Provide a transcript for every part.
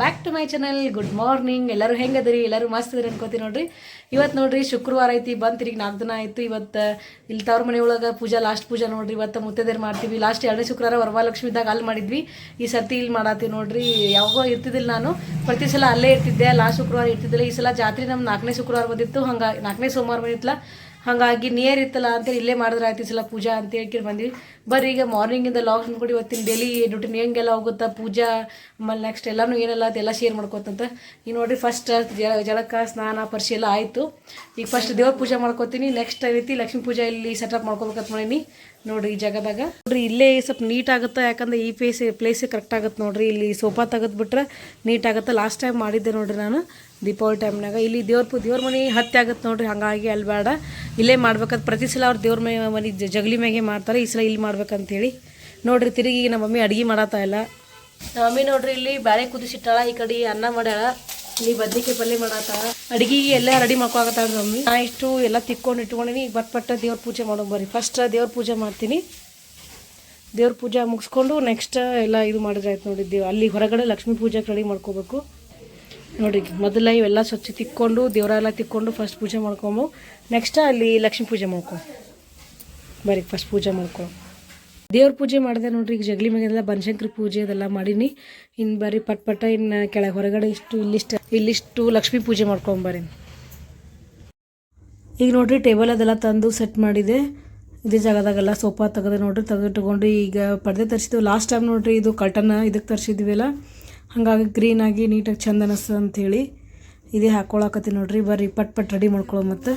Back to my channel. Good morning. ಎಲ್ಲರೂ ಹೆಂಗದ್ರಿ? ಎಲ್ಲರೂ ಮಸ್ತ್ ಇದ್ರಿ ಅನ್ಕೋತೀನಿ ನೋಡ್ರಿ. ಇವತ್ತು ನೋಡ್ರಿ ಶುಕ್ರವಾರ ಐತಿ, ಬಂದು ತಿರುಗಿ 4 ದಿನ ಆಯಿತು. ಇವತ್ತು ಇಲ್ಲಿ ತವ್ರ ಮನೆ ಒಳಗೆ ಪೂಜಾ, ಲಾಸ್ಟ್ ಪೂಜಾ ನೋಡ್ರಿ. ಇವತ್ತು ಮುತ್ತೈದೆಯರು ಮಾಡ್ತೀವಿ. ಲಾಸ್ಟ್ 2ನೇ ಶುಕ್ರವಾರ ವರಮಹಾಲಕ್ಷ್ಮಿ ಇದ್ದಾಗ ಅಲ್ಲಿ ಮಾಡಿದ್ವಿ. ಈ ಸರ್ತಿ ಇಲ್ಲಿ ಮಾಡತ್ತೀವಿ ನೋಡ್ರಿ. ಯಾವಾಗೋ ಇರ್ತಿದ್ದಿಲ್ಲ, ನಾನು ಪ್ರತಿ ಸಲ ಅಲ್ಲೇ ಇರ್ತಿದ್ದೆ. ಲಾಸ್ಟ್ ಶುಕ್ರವಾರ ಇರ್ತಿದ್ದಿಲ್ಲ. ಈ ಸಲ ಜಾತ್ರೆ ನಮ್ಮ 4ನೇ ಶುಕ್ರವಾರ ಬಂದಿತ್ತು, ಹಂಗಾಗಿ 4ನೇ ಸೋಮವಾರ ಬಂದಿತ್ತಲ್ಲ, ಹಾಗಾಗಿ ನಿಯರ್ ಇತ್ತಲ್ಲ ಅಂತೇಳಿ ಇಲ್ಲೇ ಮಾಡಿದ್ರೆ ಆಯ್ತು ಈ ಸಲ ಪೂಜಾ ಅಂತ ಹೇಳ್ಕಿ ಬಂದ್ವಿ. ಬರ್ರಿ ಈಗ ಮಾರ್ನಿಂಗಿಂದ ಲಾಗ್ ಕೂಡ ಇವತ್ತಿನ ಡೈಲಿ ರುಟೀನ್ ಹೆಂಗೆಲ್ಲ ಹೋಗುತ್ತಾ, ಪೂಜಾ ಆಮೇಲೆ ನೆಕ್ಸ್ಟ್ ಎಲ್ಲನೂ ಏನೆಲ್ಲ ಅದೆಲ್ಲ ಶೇರ್ ಮಾಡ್ಕೋತಂತ. ಈಗ ನೋಡಿರಿ, ಫಸ್ಟ್ ಜಳಕ ಸ್ನಾನ ಪರಿಶಿ ಎಲ್ಲ ಆಯಿತು. ಈಗ ಫಸ್ಟ್ ದೇವ್ರ ಪೂಜೆ ಮಾಡ್ಕೋತೀನಿ. ನೆಕ್ಸ್ಟ್ ರೀತಿ ಲಕ್ಷ್ಮೀ ಪೂಜೆ ಇಲ್ಲಿ ಸೆಟಪ್ ಮಾಡ್ಕೋಬೇಕಂತ ಮಾಡೀನಿ ನೋಡಿರಿ. ಈ ಜಾಗದಾಗ ನೋಡಿರಿ, ಇಲ್ಲೇ ಸ್ವಲ್ಪ ನೀಟ್ ಆಗುತ್ತೆ, ಯಾಕಂದ್ರೆ ಈ ಪ್ಲೇಸೇ ಕರೆಕ್ಟ್ ಆಗುತ್ತೆ ನೋಡಿರಿ. ಇಲ್ಲಿ ಸೋಫಾ ತೆಗೆದ್ಬಿಟ್ರೆ ನೀಟ್ ಆಗುತ್ತೆ. ಲಾಸ್ಟ್ ಟೈಮ್ ಮಾಡಿದ್ದೆ ನೋಡಿರಿ ನಾನು ದೀಪಾವಳಿ ಟೈಮ್ನಾಗ. ಇಲ್ಲಿ ದೇವ್ರ ಮನೆ ಹತ್ತಿ ಆಗುತ್ತೆ ನೋಡಿರಿ, ಹಾಗಾಗಿ ಅಲ್ಲಿ ಬೇಡ, ಇಲ್ಲೇ ಮಾಡ್ಬೇಕಂತ. ಪ್ರತಿ ಸಲ ಅವ್ರು ದೇವ್ರ ಮನೆ ಜಗಲಿ ಮ್ಯಾಗೆ ಮಾಡ್ತಾರೆ, ಈ ಸಲ ಇಲ್ಲಿ ಮಾಡ್ಬೇಕಂತೇಳಿ ನೋಡಿರಿ. ತಿರುಗಿ ನಮ್ಮ ಮಮ್ಮಿ ಅಡುಗೆ ಮಾಡತ್ತಾ ಇಲ್ಲ. ನಮ್ಮ ಮಮ್ಮಿ ನೋಡ್ರಿ ಇಲ್ಲಿ ಬ್ಯಾಳೆ ಕುದಿಸಿಟ್ಟಾಳ, ಈ ಕಡೆ ಅನ್ನ ಮಾಡ್ಯಾಳ, ಇಲ್ಲಿ ಬದ್ನಿಕಾಯಿ ಪಲ್ಯ ಮಾಡತ್ತಾಳ. ಅಡುಗೆಗೆ ಎಲ್ಲ ರೆಡಿ ಮಾಡ್ಕೊಳತ್ತಾಳ ಮಮ್ಮಿ. ನಾ ಇಷ್ಟು ಎಲ್ಲ ತಿಕ್ಕೊಂಡು ಇಟ್ಕೊಂಡಿನಿ. ಈಗ ಬಟ್ ದೇವ್ರ ಪೂಜೆ ಮಾಡೋದು ಬರ್ರಿ. ಫಸ್ಟ್ ದೇವ್ರ ಪೂಜೆ ಮಾಡ್ತೀನಿ. ದೇವ್ರ ಪೂಜೆ ಮುಗಿಸ್ಕೊಂಡು ನೆಕ್ಸ್ಟ್ ಎಲ್ಲ ಇದು ಮಾಡಿದ್ರೆ ಆಯ್ತು ನೋಡಿ. ಅಲ್ಲಿ ಹೊರಗಡೆ ಲಕ್ಷ್ಮೀ ಪೂಜೆಗೆ ರೆಡಿ ಮಾಡ್ಕೋಬೇಕು ನೋಡಿರಿ. ಮೊದಲ ಇವೆಲ್ಲ ಸ್ವಚ್ಛ ತಿಕ್ಕೊಂಡು ದೇವರೆಲ್ಲ ತಿಕ್ಕೊಂಡು ಫಸ್ಟ್ ಪೂಜೆ ಮಾಡ್ಕೊಂಬು. ನೆಕ್ಸ್ಟ್ ಅಲ್ಲಿ ಲಕ್ಷ್ಮೀ ಪೂಜೆ ಮಾಡ್ಕೊ ಬರೀ. ಫಸ್ಟ್ ಪೂಜೆ ಮಾಡ್ಕೊ, ದೇವ್ರ ಪೂಜೆ ಮಾಡಿದೆ ನೋಡ್ರಿ. ಈಗ ಜಗಲಿ ಮ್ಯಾಗೆಲ್ಲ ಬನಶಂಕರಿ ಪೂಜೆ ಅದೆಲ್ಲ ಮಾಡೀನಿ. ಇನ್ನು ಬರೀ ಪಟ್ ಇನ್ನು ಕೆಳಗೆ ಹೊರಗಡೆ ಇಲ್ಲಿಷ್ಟು ಲಕ್ಷ್ಮೀ ಪೂಜೆ ಮಾಡ್ಕೊಂಬರಿ. ಈಗ ನೋಡ್ರಿ, ಟೇಬಲ್ ಅದೆಲ್ಲ ತಂದು ಸೆಟ್ ಮಾಡಿದೆ. ಇದೇ ಜಾಗದಾಗೆಲ್ಲ ಸೋಫಾ ತೆಗೆದು ನೋಡ್ರಿ, ತೆಗೆದಿಟ್ಕೊಂಡು ಈಗ ಪರ್ದೆ ತರಿಸಿದ್ವಿ. ಲಾಸ್ಟ್ ಟೈಮ್ ನೋಡ್ರಿ ಇದು ಕರ್ಟನ್ ಇದಕ್ಕೆ ತರಿಸಿದ್ವಿಲ್ಲ, ಹಾಗಾಗಿ ಗ್ರೀನಾಗಿ ನೀಟಾಗಿ ಚಂದ ಅನಿಸ್ತದೆ ಅಂಥೇಳಿ ಇದೇ ಹಾಕ್ಕೊಳಕತ್ತೀನಿ ನೋಡ್ರಿ. ಬರ್ರಿ ಪಟ್ ರೆಡಿ ಮಾಡ್ಕೊಳ್ಳೋ. ಮತ್ತು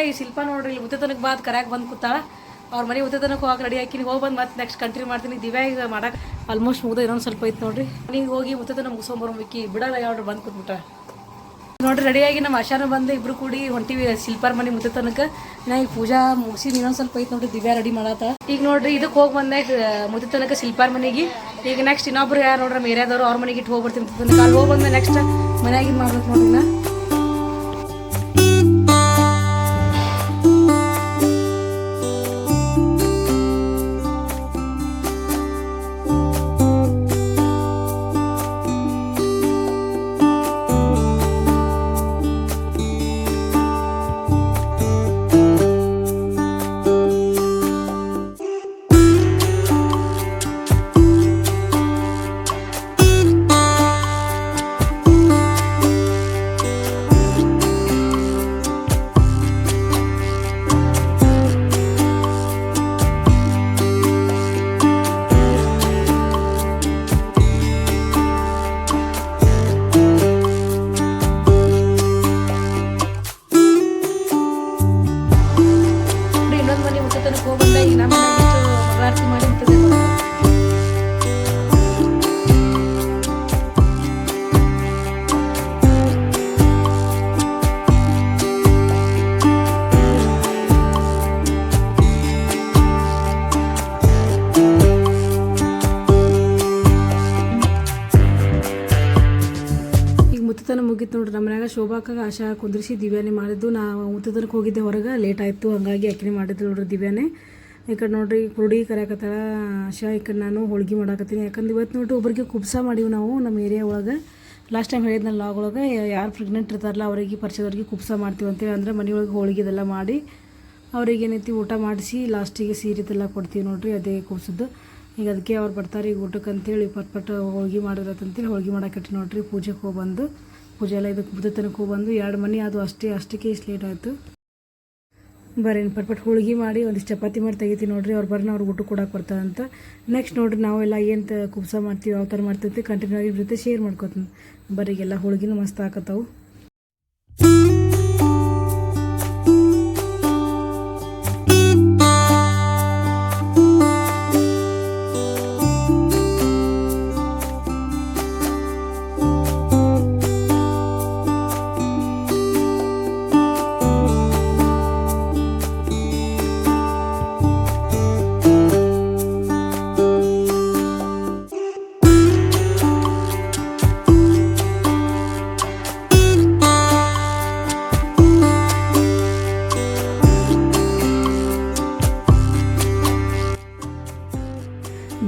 ಈ ಶಿಲ್ಪ ನೋಡ್ರಿ, ಇಲ್ಲಿ ಮುತ್ತೈದೆತನಕ್ಕೆ ಬಾದ್ ಕರ್ಯಾಗ ಬಂದು ಕೂತಾಳ. ಅವ್ರ ಮನೆ ಮುತ್ತೈದೆತನಕ್ಕೆ ಹೋಗಕ್ಕೆ ರೆಡಿ ಹಾಕಿನಿ. ಹೋಗಿ ಬಂದು ಮತ್ತೆ ನೆಕ್ಸ್ಟ್ ಕಂಟಿನ್ಯೂ ಮಾಡ್ತೀನಿ. ದಿವ್ಯಾ ಈಗ ಮಾಡಕ್ಕೆ ಆಲ್ಮೋಸ್ಟ್ ಮುಗ್ದ, ಇನ್ನೊಂದು ಸ್ವಲ್ಪ ಐತೆ ನೋಡ್ರಿ. ಮನೆಗೆ ಹೋಗಿ ಮುತ್ತೈದೆತನ ಮುಗಿಸ್ಕೊಂಬರ್ಬೇಕಿ, ಬಿಡಲ್ಲ ಯಾವ್ದು ಬಂದು ಕೂತ್ಬಿಟ್ಟ ನೋಡ್ರಿ. ರೆಡಿಯಾಗಿ ನಮ್ಮ ಆಶಾನು ಬಂದು ಇಬ್ರು ಕೂಡಿ ಹೊಂಟಿವಿ ಶಿಲ್ಪಾರ ಮನೆ ಮುತ್ತೈದೆತನಕ್ಕೆ. ನಾ ಈಗ ಪೂಜಾ ಮುಗಿಸಿ ಇನ್ನೊಂದು ಸ್ವಲ್ಪ ಐತೆ ನೋಡ್ರಿ. ದಿವ್ಯಾ ರೆಡಿ ಮಾಡತ್ತ. ಈಗ ನೋಡ್ರಿ, ಇದಕ್ಕೆ ಹೋಗಿ ಬಂದೆ ಮುತ್ತೈದೆತನಕ್ಕೆ ಶಿಲ್ಪಾರ ಮನೆಗೆ. ಈಗ ನೆಕ್ಸ್ಟ್ ಇನ್ನೊಬ್ರು ಯಾರು ನೋಡ್ರಿ ನಮ್ಮ ಏರಿಯಾದವ್ರು, ಅವ್ರ ಮನೆಗೆ ಇಟ್ಟು ಹೋಗ್ಬಿಡ್ತೀನಿ ಮುತ್ತೈದೆತನಕ್ಕೆ. ಅಲ್ಲಿ ಹೋಗಿ ಬಂದ ನೆಕ್ಸ್ಟ್ ಮನೆಯಾಗಿದ್ದು ಮಾಡ್ಬೇಕು ನೋಡ್ರಿ. ನಾ ಹೋಗ್ಬಂದ. ಈಗ ನಮ್ಮ ಮಂಗಳಾರತಿ ಮಾಡಿ ಮುತ್ತೈದೆ ಮುತ್ತೈದೆತನ ಮುಗೀತು ನೋಡ್ರಿ. ನಮ್ಮ ಮನ್ಯಾಗ ಶೋಭಾಕಾಗ ಆಶಾ ಕುಂದ್ರಿಸಿ ದಿವ್ಯಾನೇ ಮಾಡಿದ್ದು. ನಾವು ಮುತ್ತೈದೆತನಕ್ಕೆ ಹೋಗಿದ್ದೆ ಹೊರಗೆ, ಲೇಟ್ ಆಯಿತು, ಹಾಗಾಗಿ ಅಕ್ಕಿನೇ ಮಾಡಿದ್ದು ನೋಡ್ರಿ ದಿವ್ಯಾನೇ. ಈ ಕಡೆ ನೋಡ್ರಿ ಕುರುಡಿ ಕರ್ಯಾಕತ್ತಾಳ ಆಶಾ, ಈ ಕಡೆ ನಾನು ಹೋಳ್ಗೆ ಮಾಡಾಕತ್ತೀನಿ. ಯಾಕಂದ್ರೆ ಇವತ್ತು ನೋಡ್ರಿ ಒಬ್ಬರಿಗೆ ಕುಬ್ಸ ಮಾಡೀವಿ ನಾವು ನಮ್ಮ ಏರಿಯಾ ಒಳಗೆ. ಲಾಸ್ಟ್ ಟೈಮ್ ಹೇಳಿದ್ನಲ್ಲ ಲಾಗ್ ಒಳಗೆ, ಯಾರು ಪ್ರೆಗ್ನೆಂಟ್ ಇರ್ತಾರಲ್ಲ ಅವರಿಗೆ ಪರಿಚಯದವ್ರಿಗೆ ಕುಬ್ಸ ಮಾಡ್ತೀವಿ ಅಂತೇಳಿ. ಅಂದರೆ ಮನೆಯೊಳಗೆ ಹೋಳಿಗೆ ಇದೆಲ್ಲ ಮಾಡಿ ಅವ್ರಿಗೆ ಏನೈತಿ ಊಟ ಮಾಡಿಸಿ ಲಾಸ್ಟಿಗೆ ಸೀರೆದೆಲ್ಲ ಕೊಡ್ತೀವಿ ನೋಡ್ರಿ, ಅದೇ ಕುಬ್ಸದ್ದು. ಈಗ ಅದಕ್ಕೆ ಅವ್ರು ಬರ್ತಾರೆ ಈಗ ಊಟಕ್ಕೆ ಅಂತೇಳಿ ಪಟ್ ಹೋಳ್ಗೆ ಮಾಡಿರತ್ತಂತೇಳಿ ಹೋಳ್ಗೆ ಮಾಡಾಕಟ್ಟಿ ನೋಡ್ರಿ. ಪೂಜೆಗೆ ಹೋಗ್ಬಂದು ಪೂಜೆ ಎಲ್ಲ ಇದಕ್ಕೆ ಮುತ್ತೈದೆತನಕ್ಕೆ ಹೋಗ್ಬಂದು 2 ಮನೆ ಅದು ಅಷ್ಟಕ್ಕೆ ಇಷ್ಟು ಲೇಟ್ ಆಯಿತು. ಬರೇನು ಪಟ್ ಹೋಳಿಗೆ ಮಾಡಿ ಒಂದಿಷ್ಟು ಚಪಾತಿ ಮಾಡಿ ತೆಗಿತೀವಿ ನೋಡ್ರಿ. ಅವ್ರು ಬರ್ನ ಅವ್ರಿಗೆ ಊಟ ಕೊಡಕ್ಕೆ ಬರ್ತಾರಂತ. ನೆಕ್ಸ್ಟ್ ನೋಡ್ರಿ ನಾವೆಲ್ಲ ಏನು ಕುಬ್ಸ ಮಾಡ್ತೀವಿ, ಯಾವ ಥರ ಮಾಡ್ತೀವಿ ಕಂಟಿನ್ಯೂ ಆಗಿ ಜೊತೆ ಶೇರ್ ಮಾಡ್ಕೊತೀನಿ. ಬರೀಗೆಲ್ಲ ಹೋಳಿಗೆನೂ ಮಸ್ತ್ ಹಾಕತ್ತವು.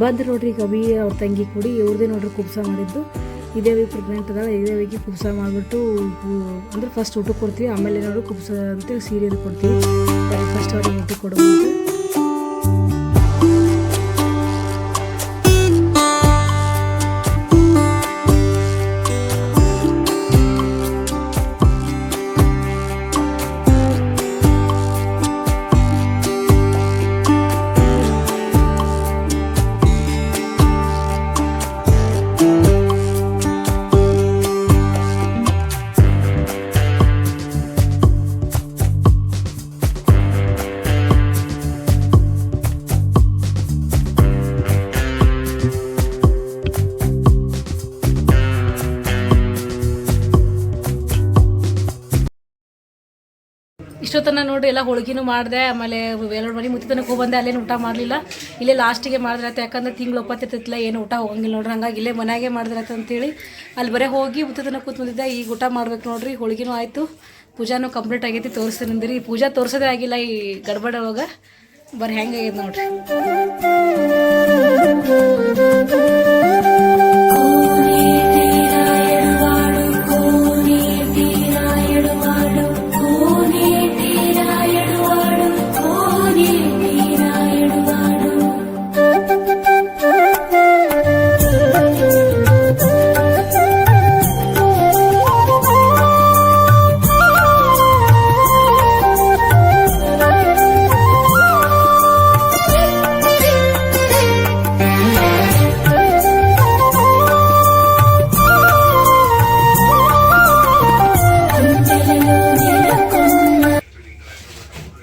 ಬಂದು ನೋಡ್ರಿ ಕವಿ ಅವ್ರ ತಂಗಿ ಕೂಡಿ ಇವ್ರದೇ ನೋಡ್ರಿ ಕುಬ್ಸ ಮಾಡಿದ್ದು. ಇದೇ ವಿ ಪ್ರೆಗ್ನೆಂಟ್ ಅದಾಳ, ಇದೇ ವಿಗೆ ಕುಬ್ಸ ಮಾಡಿಬಿಟ್ಟು ಅಂದ್ರೆ ಫಸ್ಟ್ ಊಟ ಕೊಡ್ತೀವಿ, ಆಮೇಲೆ ನೋಡ್ರಿ ಕುಬ್ಸ ಅಂತೇಳಿ ಸೀರಿಯಲ್ ಕೊಡ್ತೀವಿ. ಫಸ್ಟ್ ಅವ್ರಿಗೆ ಊಟ ಕೊಡೋದು. ಇಷ್ಟೊತ್ತನ ನೋಡ್ರಿ ಎಲ್ಲ ಹೋಳಿಗೆನೂ ಮಾಡಿದೆ. ಆಮೇಲೆ ಎರಡು ಮನೆ ಮುತ್ತಿತನಕ್ಕೆ ಹೋಗಿ ಬಂದೆ, ಅಲ್ಲೇನು ಊಟ ಮಾಡಲಿಲ್ಲ, ಇಲ್ಲೇ ಲಾಸ್ಟಿಗೆ ಮಾಡಿದ್ರಾಯ್ತು. ಯಾಕಂದ್ರೆ ತಿಂಗಳು ಒಪ್ಪತ್ತಿರ್ತಿಲ್ಲ, ಏನು ಊಟ ಹೋಗಂಗಿಲ್ಲ ನೋಡ್ರಿ. ಹಂಗಾಗಿ ಇಲ್ಲೇ ಮನೆಯಾಗೆ ಮಾಡಿದ್ರಾಯ್ತು ಅಂತೇಳಿ ಅಲ್ಲಿ ಬರೀ ಹೋಗಿ ಮುತ್ತಿತನ ಕೂತ್ ಬಂದಿದ್ದೆ. ಈಗ ಊಟ ಮಾಡ್ಬೇಕು ನೋಡ್ರಿ. ಹೋಳಿಗೆನೂ ಆಯಿತು, ಪೂಜಾನೂ ಕಂಪ್ಲೀಟ್ ಆಗೈತಿ. ತೋರಿಸ್ತೀನಿ ಅಂದಿರಿ, ಪೂಜಾ ತೋರಿಸೋದೇ ಆಗಿಲ್ಲ ಈ ಗಡ್ಬಡ ಒಳಗೆ. ಬರೀ ಹೆಂಗಾಗೈತೆ ನೋಡ್ರಿ.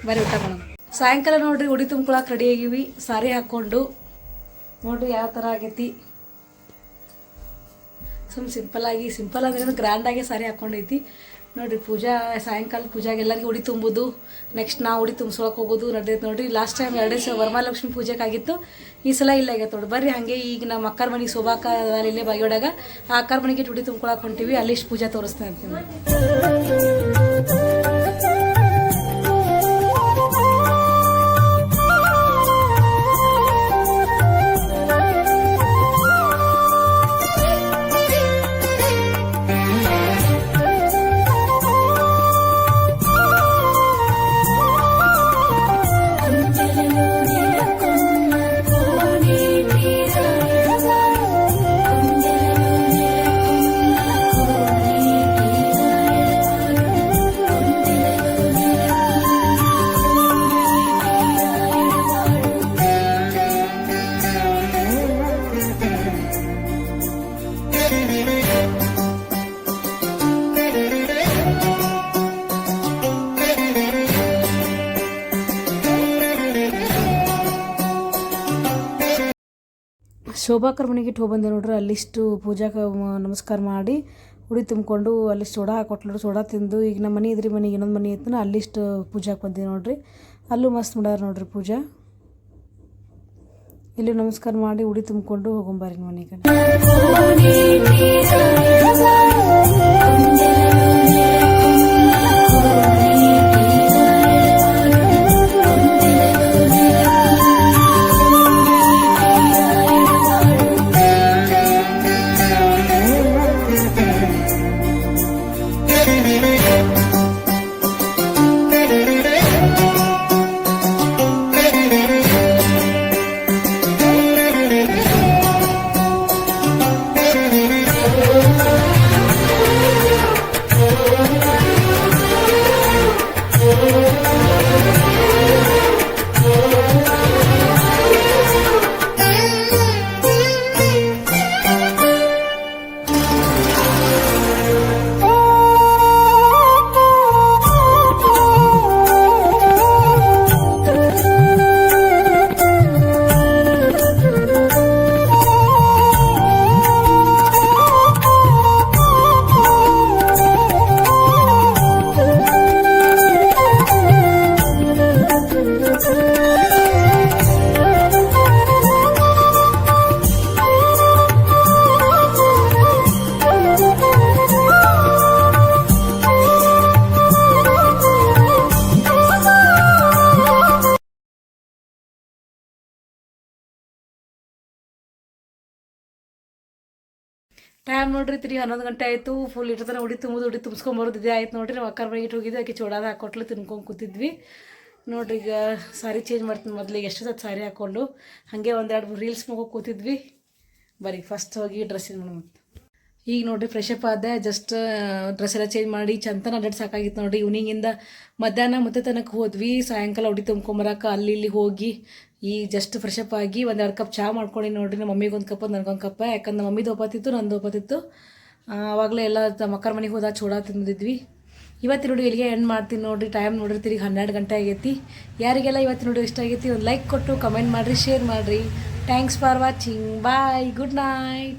ಬರೀ ಊಟ ಮಾಡೋಣ. ಸಾಯಂಕಾಲ ನೋಡ್ರಿ ಉಡಿ ತುಂಬ್ಕೊಳಕ್ಕೆ ರೆಡಿ ಆಗಿವಿ, ಸಾರಿ ಹಾಕ್ಕೊಂಡು. ನೋಡ್ರಿ ಯಾವ ಥರ ಆಗೈತಿ. ಸಿಂಪಲ್ ಅಂದ್ರೆ ಗ್ರ್ಯಾಂಡಾಗಿ ಸಾರಿ ಹಾಕ್ಕೊಂಡೈತಿ ನೋಡ್ರಿ. ಪೂಜಾ ಸಾಯಂಕಾಲ ಪೂಜಾಗೆ ಎಲ್ಲರಿಗೂ ಉಡಿ ತುಂಬೋದು, ನೆಕ್ಸ್ಟ್ ನಾವು ಉಡಿ ತುಂಬಿಸೋಕೆ ಹೋಗೋದು ನಡೆದೈತೆ ನೋಡ್ರಿ. ಲಾಸ್ಟ್ ಟೈಮ್ 2 ದಿವಸ ವರಮಹಾಲಕ್ಷ್ಮಿ ಪೂಜೆಗಾಗಿತ್ತು, ಈ ಸಲ ಇಲ್ಲ ಆಗೈತೆ ನೋಡ್ರಿ. ಬರ್ರಿ ಹಾಗೆ ಈಗ ನಮ್ಮ ಅಕ್ಕರ ಮನೆಗೆ ಶೋಭಾಕ ಇಲ್ಲೇ ಬಾಗಿಯೋಡಾಗ ಆ ಅಕ್ಕರ ಮನೆಗೆ ಉಡಿ ತುಂಬ್ಕೊಳಕ್ಕೆ ಹೊಂಟಿವಿ. ಅಲ್ಲಿ ಇಷ್ಟು ಪೂಜಾ ತೋರಿಸ್ತಾ ಇರ್ತೀವಿ. ಶೋಭಾಕರ್ ಮನೆಗೆ ಇಟ್ಟು ಹೋಗ್ಬಂದೆ ನೋಡ್ರಿ. ಅಲ್ಲಿಷ್ಟು ಪೂಜಾಕ್ಕೆ ನಮಸ್ಕಾರ ಮಾಡಿ ಉಡಿ ತುಂಬಿಕೊಂಡು ಅಲ್ಲಿಷ್ಟು ಸೋಡಾ ಹಾಕೊಟ್ಲು. ಸೋಡಾ ತಿಂದು ಈಗ ನಮ್ಮ ಮನೆ ಇದ್ರಿ ಮನೆಗೆ ಇನ್ನೊಂದು ಮನೆ ಇತ್ತು, ಅಲ್ಲಿಷ್ಟು ಪೂಜಾಕ್ಕೆ ಬಂದೆ ನೋಡ್ರಿ. ಅಲ್ಲೂ ಮಸ್ತ್ ಮಾಡ್ಯಾರ ನೋಡ್ರಿ ಪೂಜಾ. ಇಲ್ಲಿ ನಮಸ್ಕಾರ ಮಾಡಿ ಉಡಿ ತುಂಬಿಕೊಂಡು ಹೋಗೊಂಬಾರಿ ಮನೆಗೆ. ಟೈಮ್ ನೋಡ್ರಿ ತಿರುಗಿ 11 ಗಂಟೆ ಆಯಿತು. ಫುಲ್ ಇಟ್ಟು ತನಕ ಉಡಿ ತುಂಬಿಸ್ಕೊಂಬರೋದು ಇದೇ ಆಯ್ತು ನೋಡ್ರಿ. ನಾವು ಅಕ್ಕರ ಮನೆಗೆ ಇಟ್ಟು ಹೋಗಿದ್ವಿ, ಆಕೆ ಚೂಡಾದ ಹಾಕೊಟ್ಲು ತಿನ್ಕೊಂಡು ಕೂತಿದ್ವಿ ನೋಡ್ರಿ. ಈಗ ಸಾರಿ ಚೇಂಜ್ ಮಾಡ್ತೀನಿ. ಮೊದಲಿಗೆ ಎಷ್ಟು ಸತ್ತು ಸಾರಿ ಹಾಕ್ಕೊಂಡು ಹಾಗೆ ಒಂದೆರಡು ರೀಲ್ಸ್ ಮಗೋ ಕೂತಿದ್ವಿ. ಬರೀ ಫಸ್ಟ್ ಹೋಗಿ ಡ್ರೆಸ್ ಚೇಂಜ್ ಮಾಡೋಣ. ಈಗ ನೋಡಿರಿ ಫ್ರೆಶ್ ಅಪ್ ಆದೆ. ಜಸ್ಟ್ ಡ್ರೆಸ್ ಎಲ್ಲ ಚೇಂಜ್ ಮಾಡಿ ಚಂತನ ಅಡ್ಡಾಡಿ ಸಾಕಾಗಿತ್ತು ನೋಡಿರಿ. ಈವ್ನಿಂಗಿಂದ ಮಧ್ಯಾಹ್ನ ಮತ್ತೆ ತನಕ ಹೋದ್ವಿ. ಸಾಯಂಕಾಲ ಉಡಿ ತುಂಬ್ಕೊಂಬರಕ್ಕೆ ಅಲ್ಲಿ ಇಲ್ಲಿ ಹೋಗಿ ಈಗ ಜಸ್ಟ್ ಫ್ರೆಶ್ ಅಪ್ ಆಗಿ 1-2 ಕಪ್ ಚಹಾ ಮಾಡ್ಕೊಂಡು ನೋಡಿರಿ. ನಮ್ಮ ಮಮ್ಮಿಗೆ ಒಂದು ಕಪ್ ನನಗೊಂದು ಕಪ್, ಯಾಕಂದ್ರೆ ನಮ್ಮ ಮಮ್ಮಿದು ಒಪ್ಪತ್ತಿತ್ತು, ನಂದು ಒಪ್ಪತ್ತಿತ್ತು. ಆವಾಗಲೇ ಎಲ್ಲ ಮಕ್ಕರ ಮನೆಗೆ ಹೋದಾಗ ಚೂಡ ತಿಂದಿದ್ವಿ. ಇವತ್ತು ನೋಡಿ ಇಲ್ಲಿಗೆ ಎಂಡ್ ಮಾಡ್ತೀನಿ ನೋಡಿರಿ. ಟೈಮ್ ನೋಡಿರಿ ತಿರುಗಿ 12 ಗಂಟೆ ಆಗೈತಿ. ಯಾರಿಗೆಲ್ಲ ಇವತ್ತು ನೋಡಿ ಇಷ್ಟ ಆಗೈತಿ ಒಂದು ಲೈಕ್ ಕೊಟ್ಟು ಕಮೆಂಟ್ ಮಾಡಿರಿ, ಶೇರ್ ಮಾಡಿರಿ. Thanks for watching. Bye, good night.